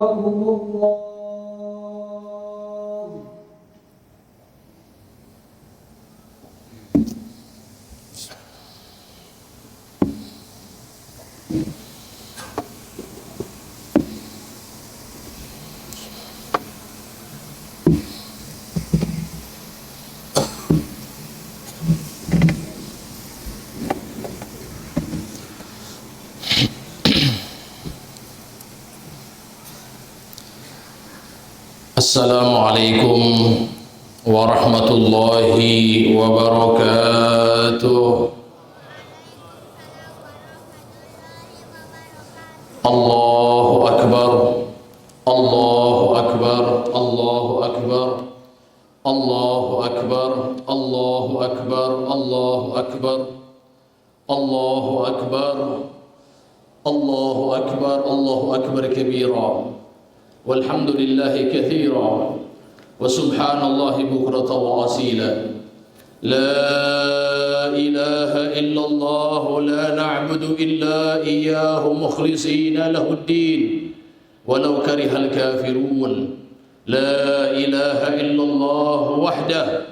الله. Assalamualaikum warahmatullahi wabarakatuh. Allahu Akbar, Allahu Akbar, Allahu Akbar, Allahu Akbar, Allahu Akbar, Allahu Akbar, Allahu Akbar, Allahu Akbar, Allahu Akbar kabira. Walhamdulillahi kathira wa subhanallahi bukrata wa asila. La ilaha illallah la na'budu illa iyyahu mukhlisina lahuddin walau karihal kafirun. La ilaha illallah wahdah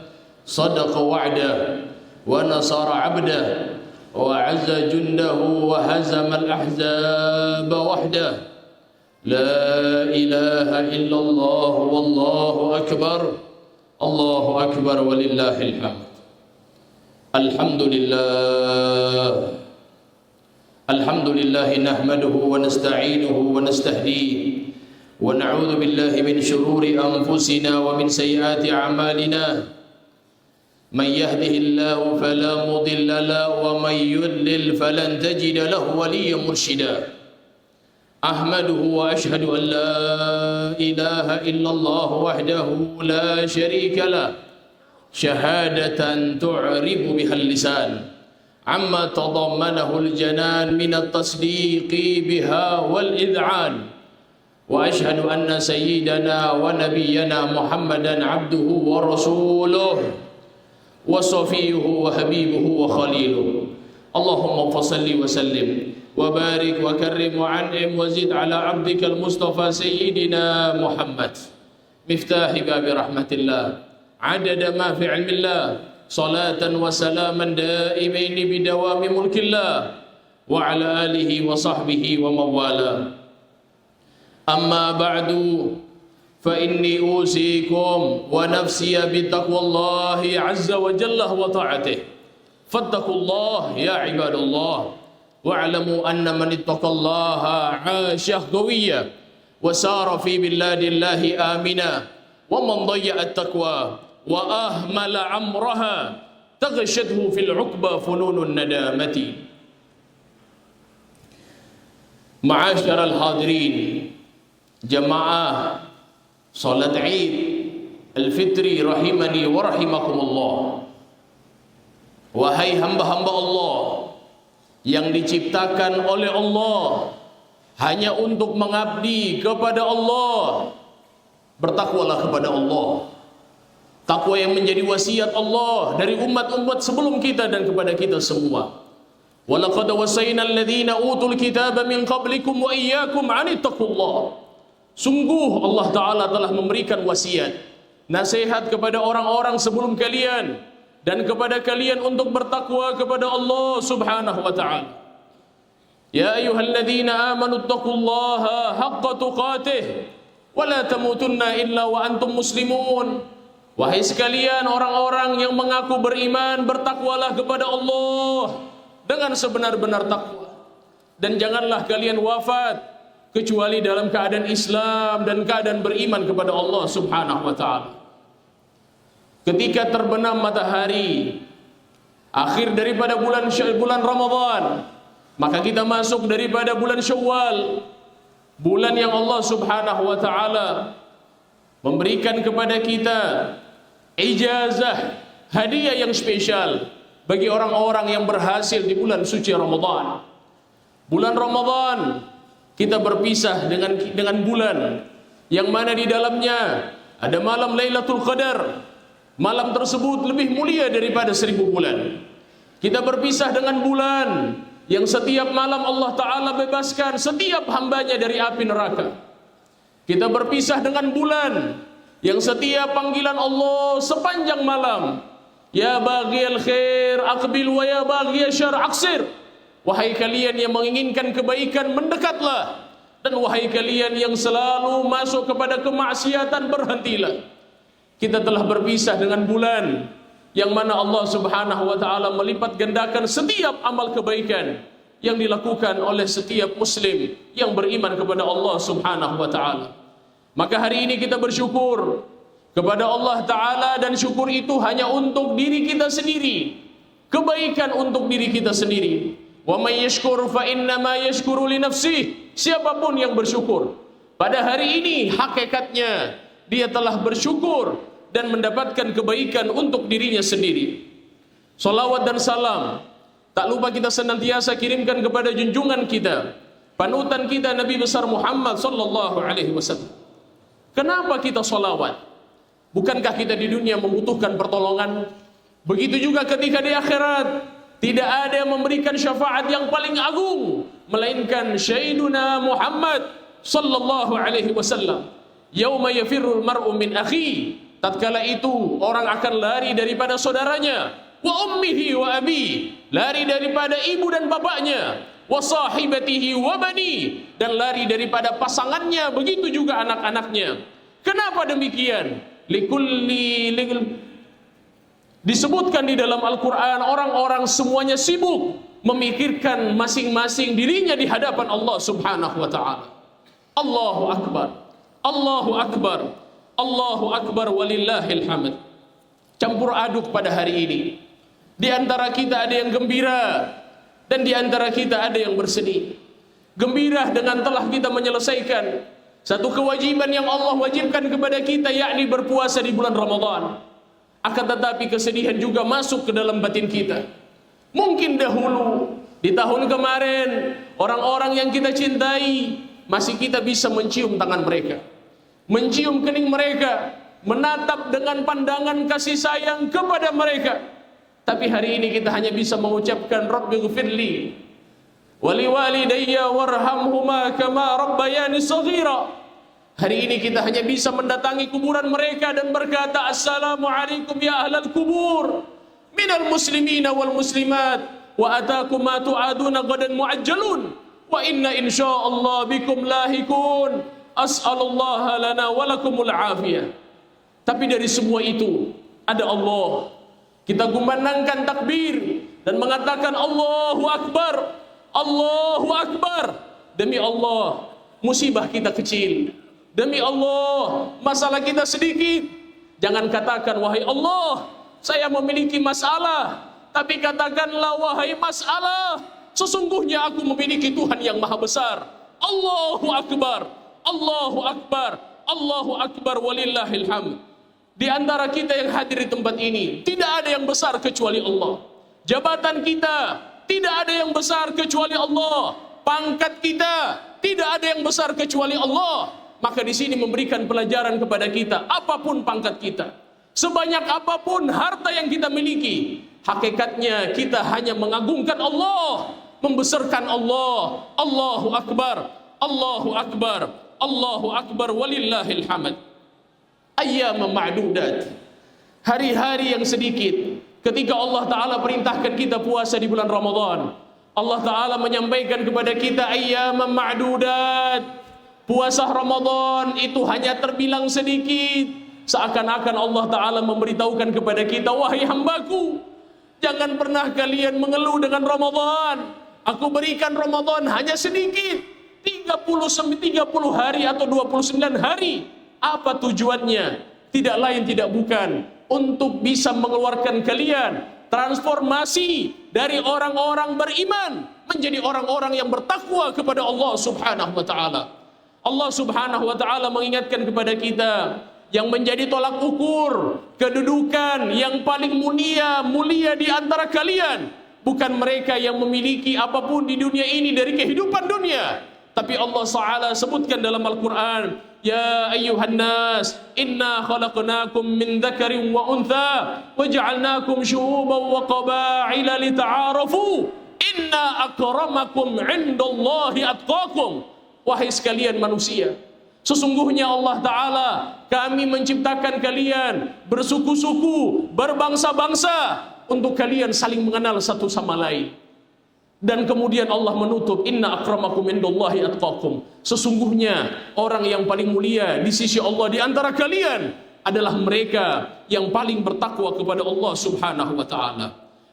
sadaqa wa'dah wa nasara 'abdah wa 'azza jundahu wa hazama al-ahzaba wahdah. La ilaha illallah wallahu akbar. Allahu akbar walillahil hamd. Alhamdulillah. Alhamdulillah nahmaduhu wa nasta'inuhu wa nastahdihi wa na'udzu billahi min shururi anfusina wa min sayyiati a'malina. Man yahdihillahu fala mudilla lahu wa man yudlil falan tajida lahu waliyyan mursyida. Ahmaduhu wa ashhadu an la ilaha illallah wahdahu la syarika lah syahadatan tu'ribu bihal lisan amma tadammanahu al-janan min at-tasdiqi biha wal id'an wa ashhadu anna sayyidana wa nabiyyana Muhammadan abduhu wa rasuluh wa safiyuhu wa habibuhu wa khaliluh. Allahumma fasalli wa sallim وبارك وكرم وعنعم وزد على عبدك المصطفى سيدنا محمد مفتاح باب رحمة الله عدد ما في علم الله صلاة وسلاما دائمين بدوام ملك الله وعلى آله وصحبه ومن والاه. أما بعد فإني أوصيكم ونفسي بتقوى الله عز وجل وطاعته فاتقوا الله يا عباد الله. Wa'lamu anna man ittaqallaha 'asha qawiyya wa sara fi biladillahi amina wa man dayya'a at-taqwa wa ahmala amraha taghshadhu fil 'uqba fununun nadamati. Ma'asyiral hadirin jamaah salat Id al-Fitri rahimani wa rahimakumullah. Wahai hamba-hamba Allah yang diciptakan oleh Allah hanya untuk mengabdi kepada Allah, bertakwalah kepada Allah. Takwa yang menjadi wasiat Allah dari umat-umat sebelum kita dan kepada kita semua. Walaqad wasaynal ladzina utul kitaba min qablikum wa iyyakum 'anittaqullah. Sungguh Allah Ta'ala telah memberikan wasiat, nasihat kepada orang-orang sebelum kalian dan kepada kalian untuk bertakwa kepada Allah Subhanahu wa ta'ala. Ya ayyuhalladzina amanu taqullaha haqqa tuqatih wa la tamutunna illa wa antum muslimun. Wahai sekalian orang-orang yang mengaku beriman, bertakwalah kepada Allah dengan sebenar-benar takwa, dan janganlah kalian wafat kecuali dalam keadaan Islam dan keadaan beriman kepada Allah Subhanahu wa ta'ala. Ketika terbenam matahari akhir daripada bulan Ramadan, maka kita masuk daripada bulan Syawal, bulan yang Allah Subhanahu wa ta'ala memberikan kepada kita ijazah, hadiah yang spesial bagi orang-orang yang berhasil di bulan suci Ramadan. Bulan Ramadan kita berpisah dengan bulan yang mana di dalamnya ada malam Lailatul Qadar. Malam tersebut lebih mulia daripada 1000 bulan. Kita berpisah dengan bulan yang setiap malam Allah Ta'ala bebaskan setiap hambanya dari api neraka. Kita berpisah dengan bulan yang setiap panggilan Allah sepanjang malam. Ya baghiyal khair aqbil wa ya baghiyal syarr aqsir. Wahai kalian yang menginginkan kebaikan, mendekatlah. Dan wahai kalian yang selalu masuk kepada kemaksiatan, berhentilah. Kita telah berpisah dengan bulan yang mana Allah Subhanahu wa taala melipat gandakan setiap amal kebaikan yang dilakukan oleh setiap muslim yang beriman kepada Allah Subhanahu wa taala. Maka hari ini kita bersyukur kepada Allah taala, dan syukur itu hanya untuk diri kita sendiri. Kebaikan untuk diri kita sendiri. Wa may yashkur fa innama yashkuru li nafsihi. Siapapun yang bersyukur pada hari ini, hakikatnya dia telah bersyukur dan mendapatkan kebaikan untuk dirinya sendiri. Salawat dan salam tak lupa kita senantiasa kirimkan kepada junjungan kita, panutan kita, Nabi besar Muhammad sallallahu alaihi wasallam. Kenapa kita salawat? Bukankah kita di dunia membutuhkan pertolongan? Begitu juga ketika di akhirat, tidak ada yang memberikan syafaat yang paling agung melainkan Sayyiduna Muhammad sallallahu alaihi wasallam. Yauma yafirrul mar'u min akhi. Tatkala itu orang akan lari daripada saudaranya, wa ummihi wa abi, lari daripada ibu dan bapaknya, wa sahibatihi wa bani, dan lari daripada pasangannya, begitu juga anak-anaknya. Kenapa demikian? Disebutkan di dalam Al-Quran, orang-orang semuanya sibuk memikirkan masing-masing dirinya di hadapan Allah Subhanahu wa ta'ala. Allahu Akbar, Allahu Akbar, Allahu Akbar, walillahil hamd. Campur aduk pada hari ini. Di antara kita ada yang gembira, dan di antara kita ada yang bersedih. Gembira dengan telah kita menyelesaikan satu kewajiban yang Allah wajibkan kepada kita, yakni berpuasa di bulan Ramadan. Akan tetapi kesedihan juga masuk ke dalam batin kita. Mungkin dahulu, di tahun kemarin, orang-orang yang kita cintai, masih kita bisa mencium tangan mereka, mencium kening mereka, menatap dengan pandangan kasih sayang kepada mereka. Tapi hari ini kita hanya bisa mengucapkan Rabbighfirli wali walidayya warhamhuma kama rabbayani shaghira. Hari ini kita hanya bisa mendatangi kuburan mereka dan berkata, Assalamualaikum ya ahlal kubur minal muslimina wal muslimat, wa atakum ma tu'aduna gadan mu'ajjalun, wa inna insyaallah bikum lahikun, as'alullaha lana walakumul afiyah. Tapi dari semua itu ada Allah. Kita kumandangkan takbir dan mengatakan Allahu Akbar, Allahu Akbar. Demi Allah, musibah kita kecil. Demi Allah, masalah kita sedikit. Jangan katakan, wahai Allah, saya memiliki masalah. Tapi katakanlah, wahai masalah, sesungguhnya aku memiliki Tuhan yang maha besar. Allahu Akbar, Allahu Akbar, Allahu Akbar, walillahil hamd. Di antara kita yang hadir di tempat ini, tidak ada yang besar kecuali Allah. Jabatan kita, tidak ada yang besar kecuali Allah. Pangkat kita, tidak ada yang besar kecuali Allah. Maka di sini memberikan pelajaran kepada kita, apapun pangkat kita, sebanyak apapun harta yang kita miliki, hakikatnya kita hanya mengagungkan Allah, membesarkan Allah. Allahu Akbar, Allahu Akbar, Allahu Akbar, walillahil hamd. Ayyam ma'dudat, hari-hari yang sedikit. Ketika Allah Ta'ala perintahkan kita puasa di bulan Ramadan, Allah Ta'ala menyampaikan kepada kita ayyam ma'dudat. Puasa Ramadan itu hanya terbilang sedikit. Seakan-akan Allah Ta'ala memberitahukan kepada kita, wahai hambaku, jangan pernah kalian mengeluh dengan Ramadan. Aku berikan Ramadan hanya sedikit, 30 hari atau 29 hari. Apa tujuannya? Tidak lain tidak bukan untuk bisa mengeluarkan kalian, transformasi dari orang-orang beriman menjadi orang-orang yang bertakwa kepada Allah Subhanahu wa ta'ala. Allah Subhanahu wa ta'ala mengingatkan kepada kita, yang menjadi tolak ukur kedudukan yang paling mulia di antara kalian bukan mereka yang memiliki apapun di dunia ini dari kehidupan dunia, tapi Allah Ta'ala sebutkan dalam Al-Quran, ya ayyuhan nas inna khalaqnakum min dzakarin wa untha waja'alnakum syu'uban wa qaba'ila lita'arafu inna akramakum 'indallahi atqakum. Wahai sekalian manusia, Sesungguhnya Allah Ta'ala, kami menciptakan kalian bersuku-suku, berbangsa-bangsa, untuk kalian saling mengenal satu sama lain. Dan kemudian Allah menutup, inna akramakum indallahi atqakum. Sesungguhnya orang yang paling mulia di sisi Allah di antara kalian adalah mereka yang paling bertakwa kepada Allah Subhanahu wa Ta'ala.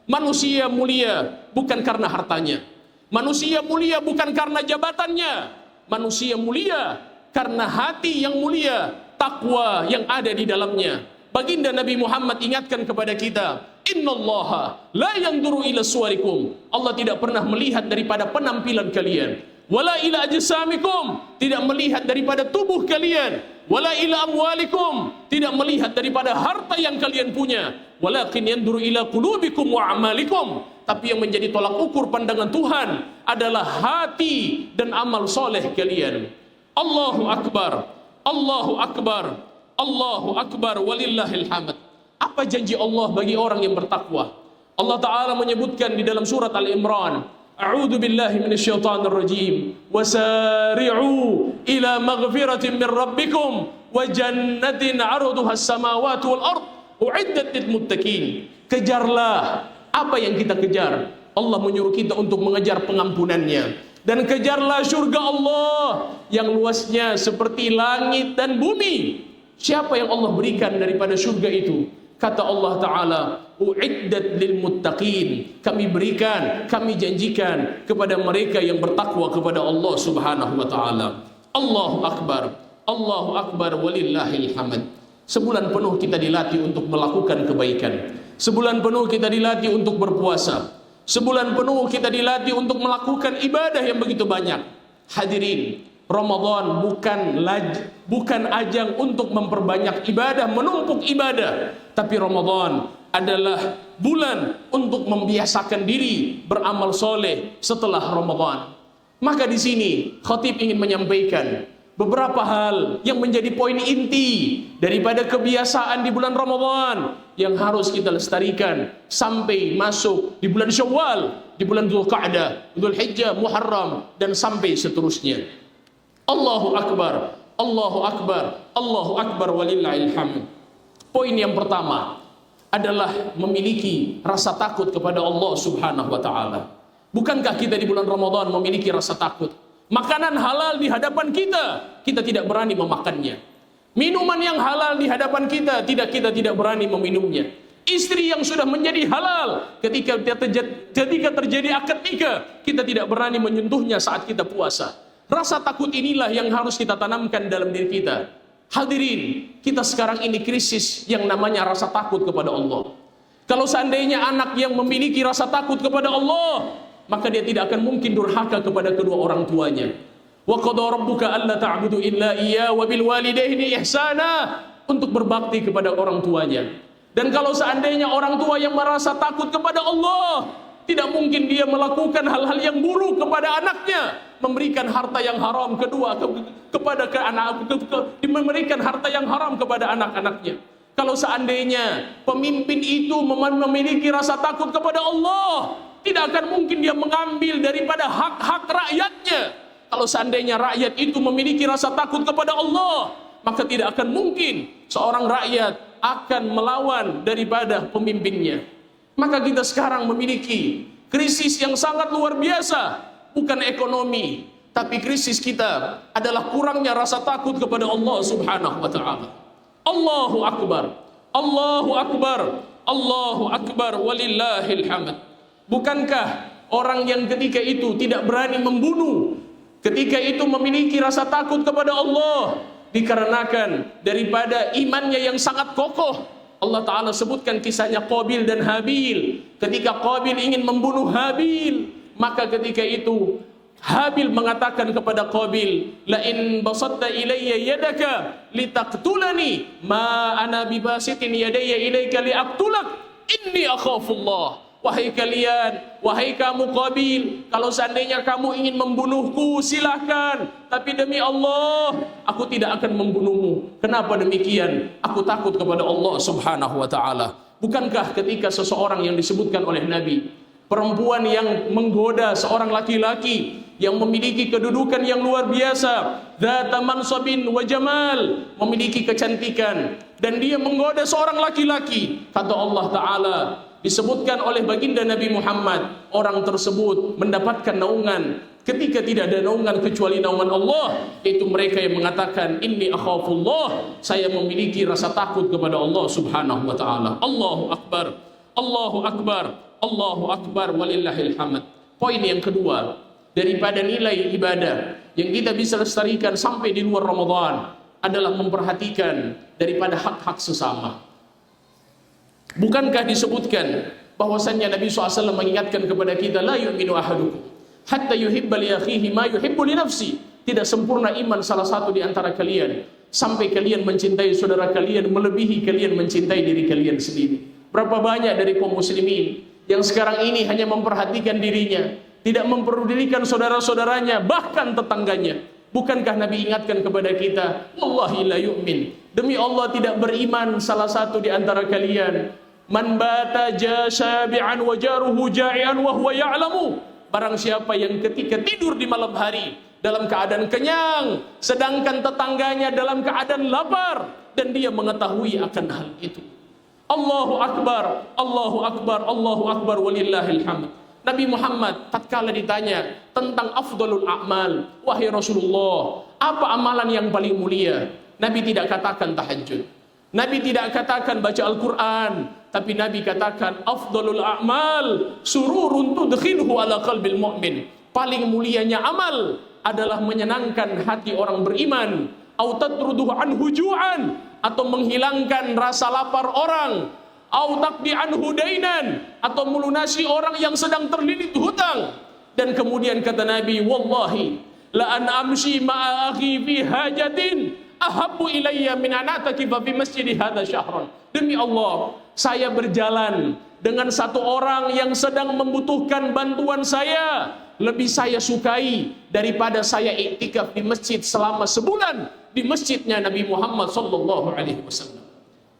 Manusia mulia bukan karena hartanya, manusia mulia bukan karena jabatannya, manusia mulia karena hati yang mulia, takwa yang ada di dalamnya. Baginda Nabi Muhammad ingatkan kepada kita, innallaha la yanzuru ila suwarikum. Allah tidak pernah melihat daripada penampilan kalian. Wala ila ajsamikum, tidak melihat daripada tubuh kalian. Wala ila amwalikum, tidak melihat daripada harta yang kalian punya. Walakin yanzuru ila qulubikum wa a'malikum. Tapi yang menjadi tolak ukur pandangan Tuhan adalah hati dan amal soleh kalian. Allahu Akbar, Allahu Akbar, Allahu Akbar, walillahil hamd. Apa janji Allah bagi orang yang bertakwa? Allah Ta'ala menyebutkan di dalam surat Al-Imran, a'udzu billahi minasyaitonir rajim, wasari'u ila maghfiratin min rabbikum wa jannatin 'arduha as-samawati wal ard u'iddat lil muttaqin. Kejarlah apa yang kita kejar. Allah menyuruh kita untuk mengejar pengampunannya, dan kejarlah surga Allah yang luasnya seperti langit dan bumi. Siapa yang Allah berikan daripada surga itu? Kata Allah Ta'ala, u'iddat lil muttaqin. Kami berikan, kami janjikan kepada mereka yang bertakwa kepada Allah Subhanahu wa Ta'ala. Allahu Akbar, Allahu Akbar, walillahil hamd. Sebulan penuh kita dilatih untuk melakukan kebaikan. Sebulan penuh kita dilatih untuk berpuasa. Sebulan penuh kita dilatih untuk melakukan ibadah yang begitu banyak. Hadirin, Ramadan bukan ajang untuk memperbanyak ibadah, menumpuk ibadah, tapi Ramadan adalah bulan untuk membiasakan diri beramal soleh setelah Ramadan. Maka di sini khatib ingin menyampaikan beberapa hal yang menjadi poin inti daripada kebiasaan di bulan Ramadan yang harus kita lestarikan sampai masuk di bulan Syawal, di bulan Dzulqa'dah, Dzulhijjah, Muharram, dan sampai seterusnya. Allahu Akbar, Allahu Akbar, Allahu Akbar, walillahil hamd. Poin yang pertama adalah memiliki rasa takut kepada Allah Subhanahu wa Ta'ala. Bukankah kita di bulan Ramadan memiliki rasa takut? Makanan halal di hadapan kita tidak berani memakannya. Minuman yang halal di hadapan kita tidak berani meminumnya. Istri yang sudah menjadi halal ketika terjadi akad nikah, kita tidak berani menyentuhnya saat kita puasa. Rasa takut inilah yang harus kita tanamkan dalam diri kita. Hadirin, kita sekarang ini krisis yang namanya rasa takut kepada Allah. Kalau seandainya anak yang memiliki rasa takut kepada Allah, maka dia tidak akan mungkin durhaka kepada kedua orang tuanya. Wa qada rabbuka alla ta'budu illa iyyahu wa bil walidayni ihsana, untuk berbakti kepada orang tuanya. Dan kalau seandainya orang tua yang merasa takut kepada Allah, tidak mungkin dia melakukan hal-hal yang buruk kepada anaknya, memberikan harta yang haram memberikan harta yang haram kepada anak-anaknya. Kalau seandainya pemimpin itu memiliki rasa takut kepada Allah, tidak akan mungkin dia mengambil daripada hak-hak rakyatnya. Kalau seandainya rakyat itu memiliki rasa takut kepada Allah, maka tidak akan mungkin seorang rakyat akan melawan daripada pemimpinnya. Maka kita sekarang memiliki krisis yang sangat luar biasa, bukan ekonomi, tapi krisis kita adalah kurangnya rasa takut kepada Allah Subhanahu wa Ta'ala. Allahu Akbar, Allahu Akbar, Allahu Akbar, walillahil hamd. Bukankah orang yang ketika itu tidak berani membunuh, ketika itu memiliki rasa takut kepada Allah, dikarenakan daripada imannya yang sangat kokoh. Allah Ta'ala sebutkan kisahnya Qabil dan Habil. Ketika Qabil ingin membunuh Habil, maka ketika itu Habil mengatakan kepada Qabil, la in basatta ilayya yadaka litaqtulani ma ana bibasitin yadayya ilayka liaqtulak inni akhafullah. Wahai kalian, wahai kamu Qabil, kalau seandainya kamu ingin membunuhku, silahkan. Tapi demi Allah, aku tidak akan membunuhmu. Kenapa demikian? Aku takut kepada Allah Subhanahu wa Ta'ala. Bukankah ketika seseorang yang disebutkan oleh Nabi, perempuan yang menggoda seorang laki-laki yang memiliki kedudukan yang luar biasa, dzata mansabin wa jamal, memiliki kecantikan, dan dia menggoda seorang laki-laki. Kata Allah Ta'ala, disebutkan oleh baginda Nabi Muhammad, orang tersebut mendapatkan naungan ketika tidak ada naungan kecuali naungan Allah, yaitu mereka yang mengatakan, inni akhafullah, saya memiliki rasa takut kepada Allah Subhanahu wa Ta'ala. Allahu Akbar, Allahu Akbar, Allahu Akbar, walillahil hamd. Poin yang kedua daripada nilai ibadah yang kita bisa lestarikan sampai di luar Ramadan adalah memperhatikan daripada hak-hak sesama. Bukankah disebutkan bahwasannya Nabi SAW mengingatkan kepada kita, la yu'minu ahadukum hatta yuhibba li akhihi ma yuhibbu li nafsi. Tidak sempurna iman salah satu di antara kalian sampai kalian mencintai saudara kalian melebihi kalian mencintai diri kalian sendiri. Berapa banyak dari kaum muslimin yang sekarang ini hanya memperhatikan dirinya, tidak memperdulikan saudara-saudaranya, bahkan tetangganya. Bukankah Nabi ingatkan kepada kita, wallahi la yu'min, demi Allah tidak beriman salah satu di antara kalian, man bata jasabi'an wa jaruhu ja'ian wa huwa ya'lamu, barang siapa yang ketika tidur di malam hari dalam keadaan kenyang, sedangkan tetangganya dalam keadaan lapar, dan dia mengetahui akan hal itu. Allahu Akbar, Allahu Akbar, Allahu Akbar, walillahil hamd. Nabi Muhammad tatkala ditanya tentang afdalul a'mal, wahai Rasulullah, apa amalan yang paling mulia? Nabi tidak katakan tahajud, Nabi tidak katakan baca Al-Quran, tapi Nabi katakan afdalul a'mal sururun tudkhilhu ala qalbil mu'min. Paling mulianya amal adalah menyenangkan hati orang beriman, au tatruduhu anhu ju'an, atau menghilangkan rasa lapar orang, au taqdi anhu dainan, atau melunasi orang yang sedang terlilit hutang. Dan kemudian kata Nabi, wallahi la an amshi ma'a akhi fi hajatin ahabbu ilayya min an atakifa fi masjid hadha syahran. Demi Allah, saya berjalan dengan satu orang yang sedang membutuhkan bantuan saya, lebih saya sukai daripada saya iktikaf di masjid selama sebulan di masjidnya Nabi Muhammad sallallahu alaihi wasallam.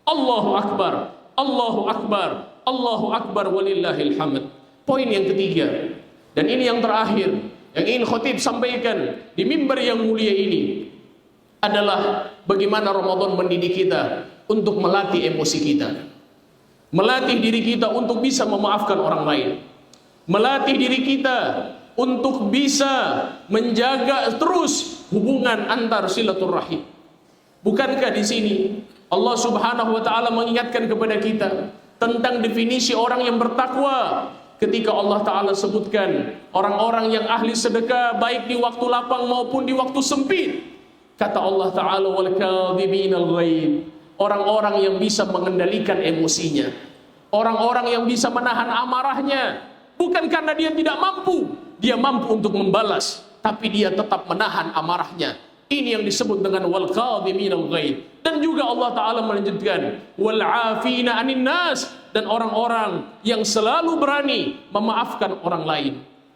Allahu Akbar, Allahu Akbar, Allahu Akbar, walillahil hamd. Poin yang ketiga, dan ini yang terakhir yang ingin khatib sampaikan di mimbar yang mulia ini adalah bagaimana Ramadan mendidik kita untuk melatih emosi kita, melatih diri kita untuk bisa memaafkan orang lain, melatih diri kita untuk bisa menjaga terus hubungan antar silaturahim. Bukankah di sini Allah Subhanahu wa Ta'ala mengingatkan kepada kita tentang definisi orang yang bertakwa ketika Allah Ta'ala sebutkan orang-orang yang ahli sedekah baik di waktu lapang maupun di waktu sempit. Kata Allah Ta'ala, wal kadhiminal ghaib, orang-orang yang bisa mengendalikan emosinya, orang-orang yang bisa menahan amarahnya, bukan karena dia tidak mampu, dia mampu untuk membalas, tapi dia tetap menahan amarahnya. Ini yang disebut dengan wal kadhiminal ghaib. Dan juga Allah Ta'ala melanjutkan wal afina anin nas, dan orang-orang yang selalu berani memaafkan orang lain.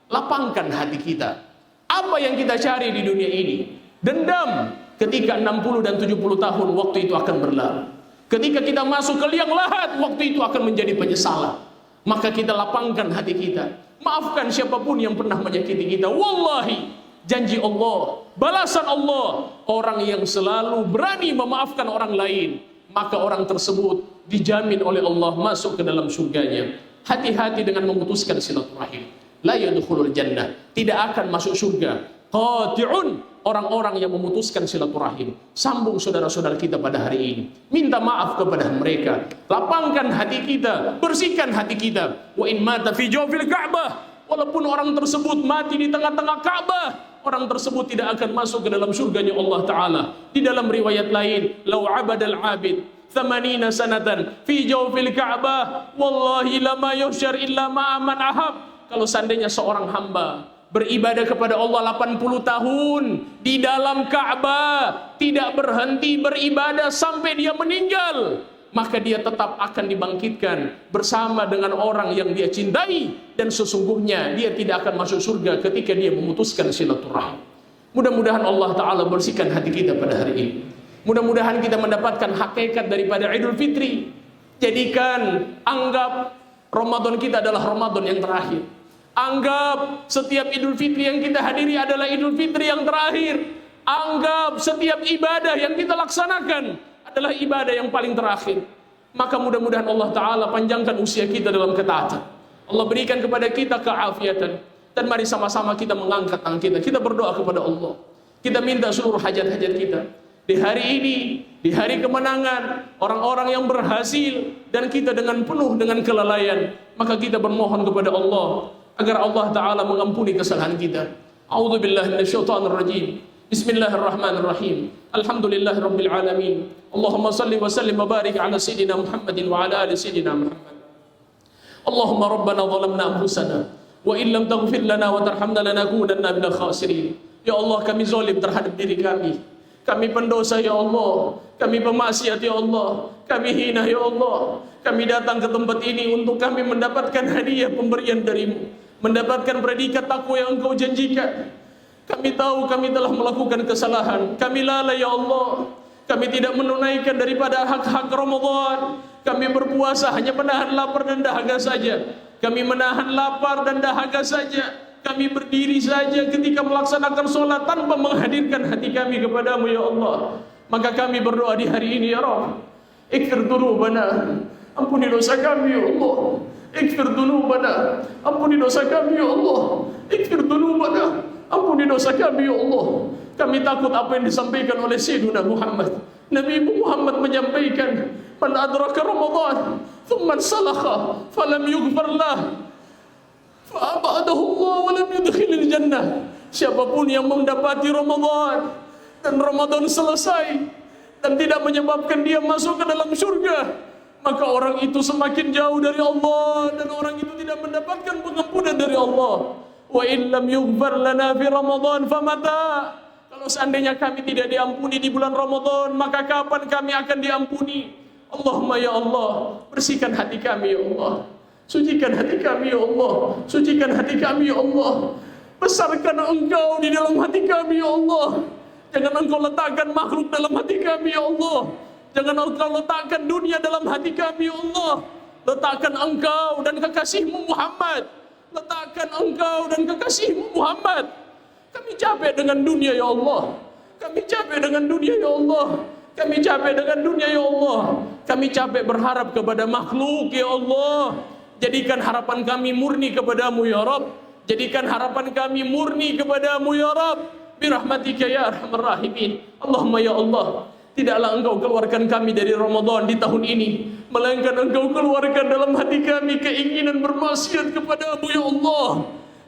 Lapangkan hati kita. Apa yang kita cari di dunia ini? Dendam. Ketika 60 dan 70 tahun, waktu itu akan berlalu. Ketika kita masuk ke liang lahat, waktu itu akan menjadi penyesalan. Maka kita lapangkan hati kita, maafkan siapapun yang pernah menyakiti kita. Wallahi, janji Allah, balasan Allah, orang yang selalu berani memaafkan orang lain, maka orang tersebut dijamin oleh Allah masuk ke dalam surganya. Hati-hati dengan memutuskan silaturahim. La yadkhulul jannah, tidak akan masuk surga. Qati'un, orang-orang yang memutuskan silaturahim. Sambung saudara-saudara kita pada hari ini, minta maaf kepada mereka, lapangkan hati kita, bersihkan hati kita. Wa in mata fi jawfil Ka'bah, walaupun orang tersebut mati di tengah-tengah Ka'bah, orang tersebut tidak akan masuk ke dalam surganya Allah Ta'ala. Di dalam riwayat lain, law abadal abid 80 sanatan fi jawfil Ka'bah wallahi lama yuhsyar illa ma'aman ahab. Kalau seandainya seorang hamba beribadah kepada Allah 80 tahun di dalam Ka'bah, tidak berhenti beribadah sampai dia meninggal, maka dia tetap akan dibangkitkan bersama dengan orang yang dia cintai, dan sesungguhnya dia tidak akan masuk surga ketika dia memutuskan silaturahim. Mudah-mudahan Allah Ta'ala bersihkan hati kita pada hari ini. Mudah-mudahan kita mendapatkan hakikat daripada Idul Fitri. Jadikan, anggap Ramadan kita adalah Ramadan yang terakhir. Anggap setiap Idul Fitri yang kita hadiri adalah Idul Fitri yang terakhir. Anggap setiap ibadah yang kita laksanakan adalah ibadah yang paling terakhir. Maka mudah-mudahan Allah Ta'ala panjangkan usia kita dalam ketaatan. Allah berikan kepada kita keafiatan. Dan mari sama-sama kita mengangkat tangan kita. Kita berdoa kepada Allah. Kita minta seluruh hajat-hajat kita. Di hari ini, di hari kemenangan, orang-orang yang berhasil, dan kita dengan penuh dengan kelalaian, maka kita bermohon kepada Allah agar Allah Ta'ala mengampuni kesalahan kita. A'udzubillahi minasyaitonirrajim. Bismillahirrahmanirrahim. Alhamdulillahirabbil alamin. Allahumma salli wa sallim wa barik ala sayyidina Muhammadin wa ala ali sayyidina Muhammad. Allahumma rabbana zalamna anfusana wa in lam taghfir lana wa tarhamna lanakunanna minal khasirin. Ya Allah, kami zalim terhadap diri kami. Kami pendosa ya Allah. Kami pemaksiat ya Allah. Kami hina ya Allah. Kami datang ke tempat ini untuk kami mendapatkan hadiah pemberian darimu, mendapatkan predikat takwa yang Engkau janjikan. Kami tahu kami telah melakukan kesalahan. Kami lalai ya Allah. Kami tidak menunaikan daripada hak-hak Ramadan. Kami berpuasa hanya menahan lapar dan dahaga saja. Kami menahan lapar dan dahaga saja. Kami berdiri saja ketika melaksanakan sholat tanpa menghadirkan hati kami kepadamu ya Allah. Maka kami berdoa di hari ini ya Rabb, ighfir dzunubana, ampuni dosa kami ya Allah. Ighfir dzunubana, ampuni dosa kami ya Allah. Ighfir dzunubana, ampuni dosa kami ya Allah. Kami takut apa yang disampaikan oleh Sayyidina Muhammad. Nabi Muhammad menyampaikan, man adraka Ramadan thumma salakha falam yughfar lah fa'abadahu Allah wa lam yudkhilil jannah. Siapapun yang mendapati Ramadan dan Ramadan selesai dan tidak menyebabkan dia masuk ke dalam surga, maka orang itu semakin jauh dari Allah dan orang itu tidak mendapatkan pengampunan dari Allah. Wa in lam yughfar lana fi Ramadan famata. Kalau seandainya kami tidak diampuni di bulan Ramadan, maka kapan kami akan diampuni? Allahumma ya Allah, bersihkan hati kami ya Allah. Sucikan hati kami ya Allah. Sucikan hati kami ya Allah. Besarkan Engkau di dalam hati kami ya Allah. Jangan Engkau letakkan makhluk dalam hati kami ya Allah. Jangan Engkau letakkan dunia dalam hati kami ya Allah. Letakkan Engkau dan kekasih-Mu Muhammad. Letakkan Engkau dan kekasih-Mu Muhammad. Kami capek dengan dunia ya Allah. Kami capek dengan dunia ya Allah. Kami capek dengan dunia ya Allah. Kami capek berharap kepada makhluk ya Allah. Jadikan harapan kami murni kepadamu ya Rabb. Jadikan harapan kami murni kepadamu ya Rabb. Birahmatika ya arhamar rahimin. Allahumma ya Allah, tidaklah Engkau keluarkan kami dari Ramadan di tahun ini, melainkan Engkau keluarkan dalam hati kami keinginan bermaksiat kepadamu ya Allah.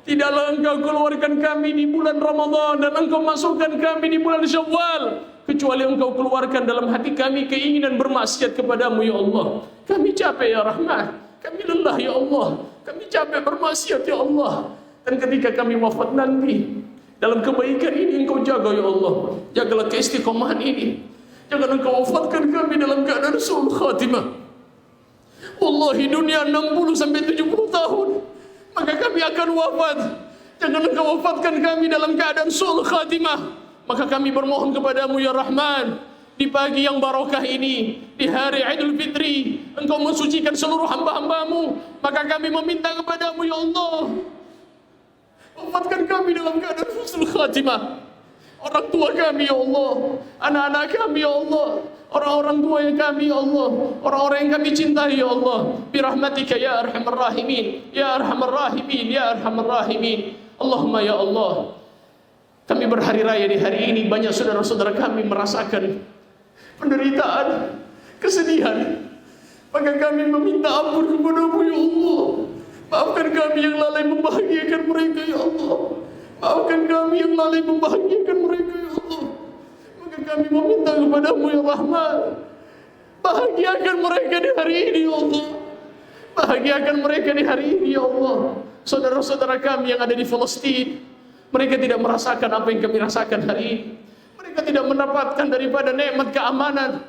Tidaklah Engkau keluarkan kami di bulan Ramadan dan Engkau masukkan kami di bulan Syawal, kecuali Engkau keluarkan dalam hati kami keinginan bermaksiat kepadamu ya Allah. Kami capek ya Rahman, kami lelah ya Allah, kami capek bermaksiat ya Allah. Dan ketika kami wafat nanti, dalam kebaikan ini Engkau jaga ya Allah. Jagalah keistiqomahan ini. Jangan Engkau wafatkan kami dalam keadaan su'ul khatimah. Wallahi dunia 60 sampai 70 tahun, maka kami akan wafat. Jangan Engkau wafatkan kami dalam keadaan su'ul khatimah. Maka kami bermohon kepadamu ya Rahman, di pagi yang barokah ini, di hari Idul Fitri, Engkau mensucikan seluruh hamba-hambamu. Maka kami meminta kepadamu ya Allah, wafatkan kami dalam keadaan husnul khatimah. Orang tua kami ya Allah, anak-anak kami ya Allah, orang-orang tua yang kami ya Allah, orang-orang yang kami cintai ya Allah. Birahmatika ya arhamar rahimin, ya arhamar rahimin, ya arhamar rahimin. Allahumma ya Allah, kami berhari raya di hari ini, banyak saudara-saudara kami merasakan penderitaan, kesedihan. Maka kami meminta ampun kepadamu ya Allah. Maafkan kami yang lalai membahagiakan mereka ya Allah. Maafkan kami yang lalai membahagiakan mereka ya Allah. Maka kami meminta kepadamu ya Rahman, bahagiakan mereka di hari ini ya Allah. Bahagiakan mereka di hari ini ya Allah. Saudara-saudara kami yang ada di Palestina, mereka tidak merasakan apa yang kami rasakan hari ini. Mereka tidak mendapatkan daripada nikmat keamanan.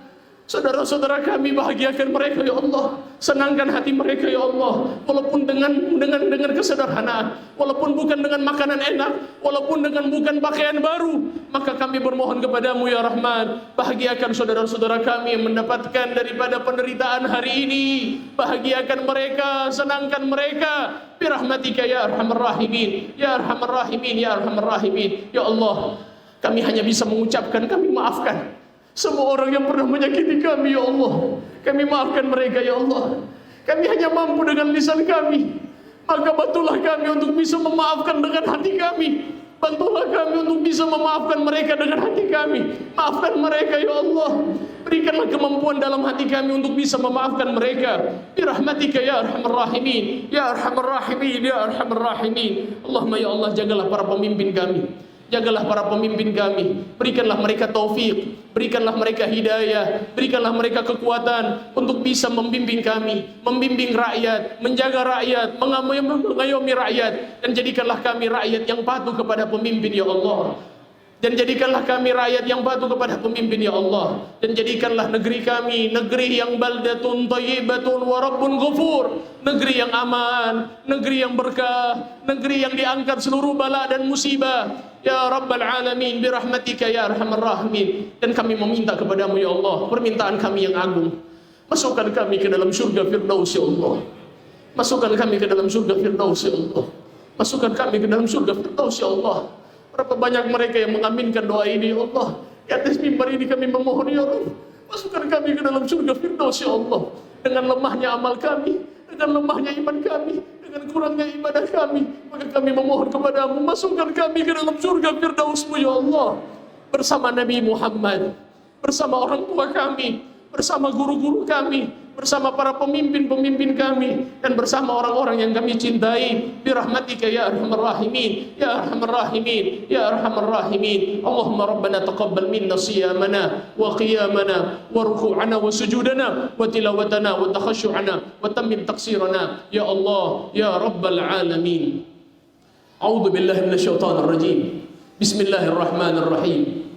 Saudara-saudara kami, bahagiakan mereka ya Allah, senangkan hati mereka ya Allah, walaupun dengan kesederhanaan, walaupun bukan dengan makanan enak, walaupun dengan bukan pakaian baru, maka kami bermohon kepadamu ya Rahman, bahagiakan saudara-saudara kami yang mendapatkan daripada penderitaan hari ini, bahagiakan mereka, senangkan mereka, birahmatika ya arhamar rahimin, ya arhamar rahimin, ya arhamar rahimin. Ya Allah, kami hanya bisa mengucapkan, kami maafkan semua orang yang pernah menyakiti kami ya Allah. Kami maafkan mereka ya Allah. Kami hanya mampu dengan lisan kami, maka bantulah kami untuk bisa memaafkan dengan hati kami. Bantulah kami untuk bisa memaafkan mereka dengan hati kami. Maafkan mereka ya Allah. Berikanlah kemampuan dalam hati kami untuk bisa memaafkan mereka. Birahmatika ya arhamar rahimin, ya arhamar rahimin, ya arhamar rahimin. Allahumma ya Allah, jagalah para pemimpin kami. Jagalah para pemimpin kami, berikanlah mereka taufik, berikanlah mereka hidayah, berikanlah mereka kekuatan untuk bisa membimbing kami, membimbing rakyat, menjaga rakyat, mengayomi rakyat, dan jadikanlah kami rakyat yang patuh kepada pemimpin ya Allah. Dan jadikanlah kami rakyat yang patuh kepada pemimpin ya Allah. Dan jadikanlah negeri kami negeri yang baldatun thayyibatun wa rabbun ghafur, negeri yang aman, negeri yang berkah, negeri yang diangkat seluruh bala dan musibah ya Rabbal Alamin, birahmatika ya arhamar rahimin. Dan kami meminta kepadamu ya Allah, permintaan kami yang agung, masukkan kami ke dalam surga Firdaus ya Allah. Masukkan kami ke dalam surga Firdaus ya Allah. Masukkan kami ke dalam surga Firdaus ya Allah. Berapa banyak mereka yang mengaminkan doa ini ya Allah. Di atas mimbar ini kami memohon ya Allah, masukkan kami ke dalam surga Firdaus ya Allah. Dengan lemahnya amal kami, dengan lemahnya iman kami, dengan kurangnya ibadah kami, maka kami memohon kepadamu, masukkan kami ke dalam surga Firdaus-Mu ya Allah. Bersama Nabi Muhammad, bersama orang tua kami, bersama guru-guru kami, bersama para pemimpin-pemimpin kami, dan bersama orang-orang yang kami cintai. Birahmatika ya arhamar rahimin, ya arhamar rahimin, ya arhamar rahimin. Allahumma rabbana taqabbal minna siyamana wa qiyamana wa ruku'ana wa sujudana wa tilawatana wa takhashu'ana wa tammim taqsirana ya Allah ya rabbal alamin. A'udzu billahi minasyaitonir rajim. Bismillahirrahmanirrahim.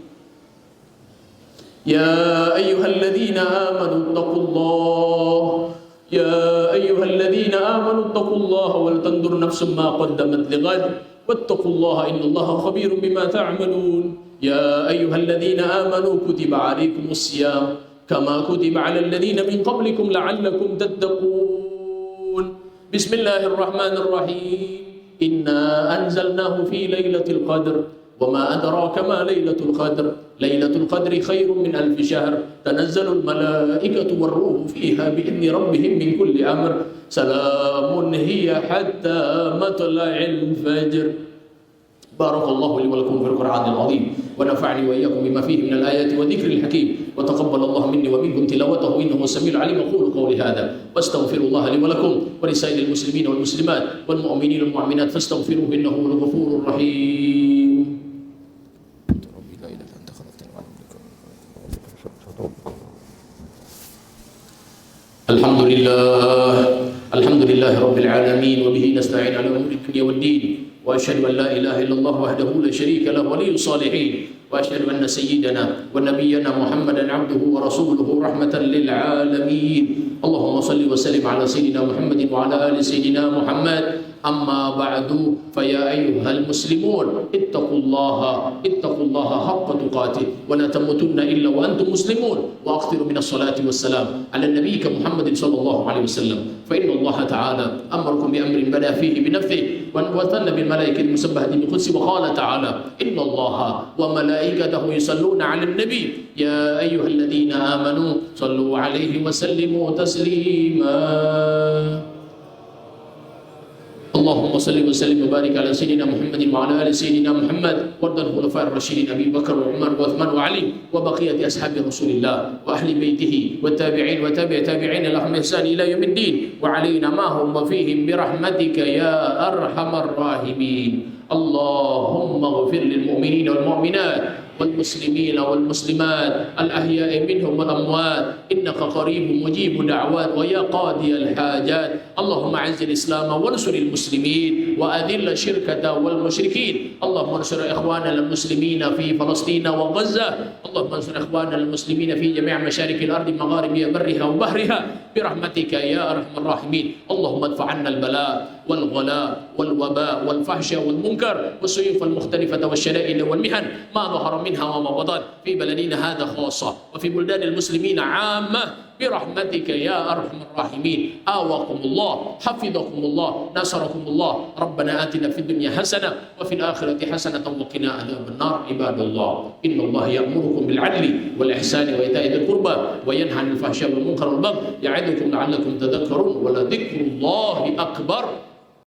يا أيها الذين آمنوا اتقوا الله يا أيها الذين آمنوا اتقوا الله ولتنظر نفس ما قدمت لغد واتقوا الله إن الله خبير بما تعملون يا أيها الذين آمنوا كتب عليكم الصيام كما كتب على الذين من قبلكم لعلكم تتقون بسم الله الرحمن الرحيم إنا أنزلناه في ليلة القدر وما أدراك ما ليلة القدر ليلة القدر خير من 1000 شهر تنزل الملائكة والروح فيها بإذن ربهم من كل أمر سلام هي حتى مطلع الفجر. بارك الله لي ولكم في القرآن العظيم ونفعني وإياكم بما فيه من الآيات والذكر الحكيم وتقبل الله مني ومنكم تلاوته إنه السميع العليم. أقول قولي هذا واستغفر الله لي ولكم ولسائر المسلمين والمسلمات والمؤمنين والمؤمنات فاستغفروه إنه هو الغفور الرحيم. الحمد لله رب العالمين وبه نستعين على أمور الدنيا والدين وأشهد أن لا إله إلا الله وحده لا شريك له ولي الصالحين وأشهد أن سيدنا ونبينا محمدا عبده ورسوله رحمة للعالمين. اللهم صل وسلم على سيدنا محمد وعلى آل سيدنا محمد. أما بعد فيا أيها المسلمون اتقوا الله حق تقاته ولا تموتن إلا وأنتم مسلمون وأكثروا من الصلاة والسلام على النبي محمد صلى الله عليه وسلم فإن الله تعالى أمركم بأمر بدأ فيه بنفسه وثنى بالملائكة المسبحة بالقدس وقال تعالى إن الله وملائكته يصلون على النبي يا أيها الذين آمنوا صلوا عليه وسلموا تسليما. اللهم صل وسلم وبارك على سيدنا محمد وعلى ال سيدنا محمد وارض عن الخلفاء الراشدين ابي بكر وعمر وعثمان وعلي وبقيه اصحاب رسول الله واهل بيته والتابعين وتابع تابعين لهم احسان الى يوم الدين وعلينا معهم وفيهم برحمتك يا ارحم الراحمين. اللهم اغفر للمؤمنين والمؤمنات والمسلمين والمسلمات الأحياء منهم والأموات إنك قريب مجيب دعوات ويا قاضي الحاجات اللهم أعز الإسلام وانصر المسلمين وأذل الشركة والمشركين اللهم انصر إخواننا المسلمين في فلسطين وغزة اللهم انصر إخواننا المسلمين في جميع مشارق الأرض مغاربها برها وبحرها برحمتك يا أرحم الراحمين اللهم ادفع عنا البلاء والغلاء والوباء والفحش والمنكر والسيوف المختلفة والشدائد والمحن ما ظهر منها وما بطن في بلدنا هذا خاصة وفي بلدان المسلمين عامة برحمتك يا أرحم الراحمين آواكم الله حفظكم الله نصركم الله ربنا آتنا في الدنيا حسنة وفي الآخرة حسنة وقنا عذاب النار عباد الله إن الله يأمركم بالعدل والإحسان وإيتاء ذي القربى وينهى عن الفحشاء والمنكر والبغي يعظكم لعلكم تذكرون ولذكر الله أكبر